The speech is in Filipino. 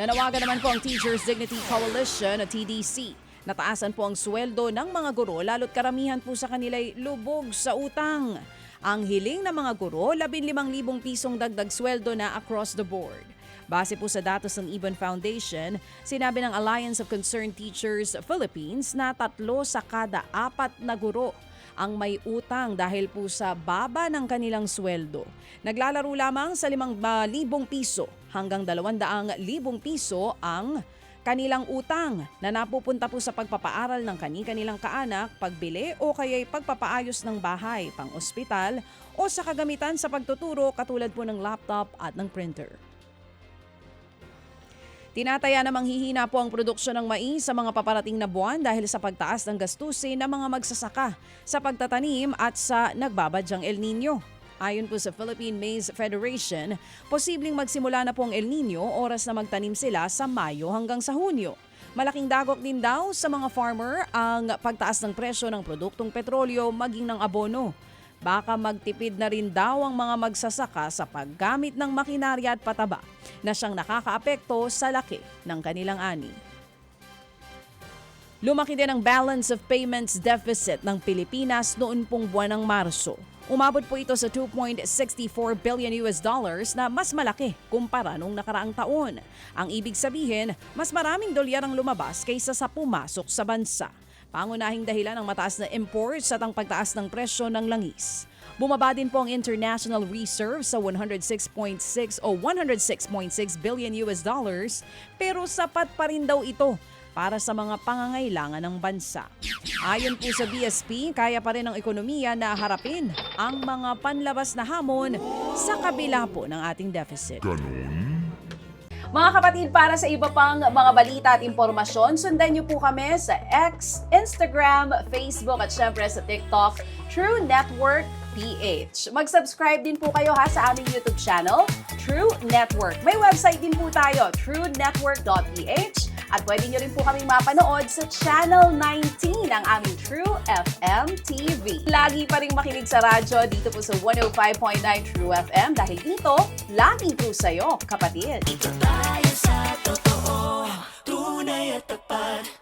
Nanawagan naman po ang Teachers Dignity Coalition o TDC. Nataasan po ang sweldo ng mga guro lalo't karamihan po sa kanila'y lubog sa utang. Ang hiling ng mga guro, 15,000 pisong dagdag sweldo na across the board. Base po sa datos ng Ibon Foundation, sinabi ng Alliance of Concerned Teachers Philippines na 3 sa kada 4 na guro ang may utang dahil po sa baba ng kanilang sweldo. Naglalaro lamang sa 5,000 piso hanggang 200,000 piso ang kanilang utang na napupunta po sa pagpapaaral ng kanilang kaanak, pagbili o kaya'y pagpapaayos ng bahay, pang-ospital o sa kagamitan sa pagtuturo katulad po ng laptop at ng printer. Tinataya namang hihina po ang produksyon ng mais sa mga paparating na buwan dahil sa pagtaas ng gastusin ng mga magsasaka sa pagtatanim at sa nagbabadyang El Nino. Ayon po sa Philippine Maize Federation, posibleng magsimula na po ang El Nino oras na magtanim sila sa Mayo hanggang sa Hunyo. Malaking dagok din daw sa mga farmer ang pagtaas ng presyo ng produktong petrolyo maging ng abono. Baka magtipid na rin daw ang mga magsasaka sa paggamit ng makinarya at pataba na siyang nakakaapekto sa laki ng kanilang ani. Lumaki din ang balance of payments deficit ng Pilipinas noon pong buwan ng Marso. Umabot po ito sa $2.64 billion na mas malaki kumpara nung nakaraang taon. Ang ibig sabihin, mas maraming dolyar ang lumabas kaysa sa pumasok sa bansa. Pangunahing dahilan ng mataas na imports at ang pagtaas ng presyo ng langis. Bumaba din po ang international reserve sa 106.6 billion pero sapat pa rin daw ito para sa mga pangangailangan ng bansa. Ayon po sa BSP, kaya pa rin ng ekonomiya na harapin ang mga panlabas na hamon sa kabila po ng ating deficit. Mga kapatid, para sa iba pang mga balita at impormasyon, sundan niyo po kami sa X, Instagram, Facebook at syempre sa TikTok, True Network PH. Mag-subscribe din po kayo sa aming YouTube channel, True Network. May website din po tayo, truenetwork.ph at pwede niyo rin po kaming mapanood sa Channel 19 ng aming True FM TV. Lagi pa rin makinig sa radyo dito po sa 105.9 True FM dahil dito, laging true sa'yo, kapatid. Tayo sa totoo, tunay at tapat.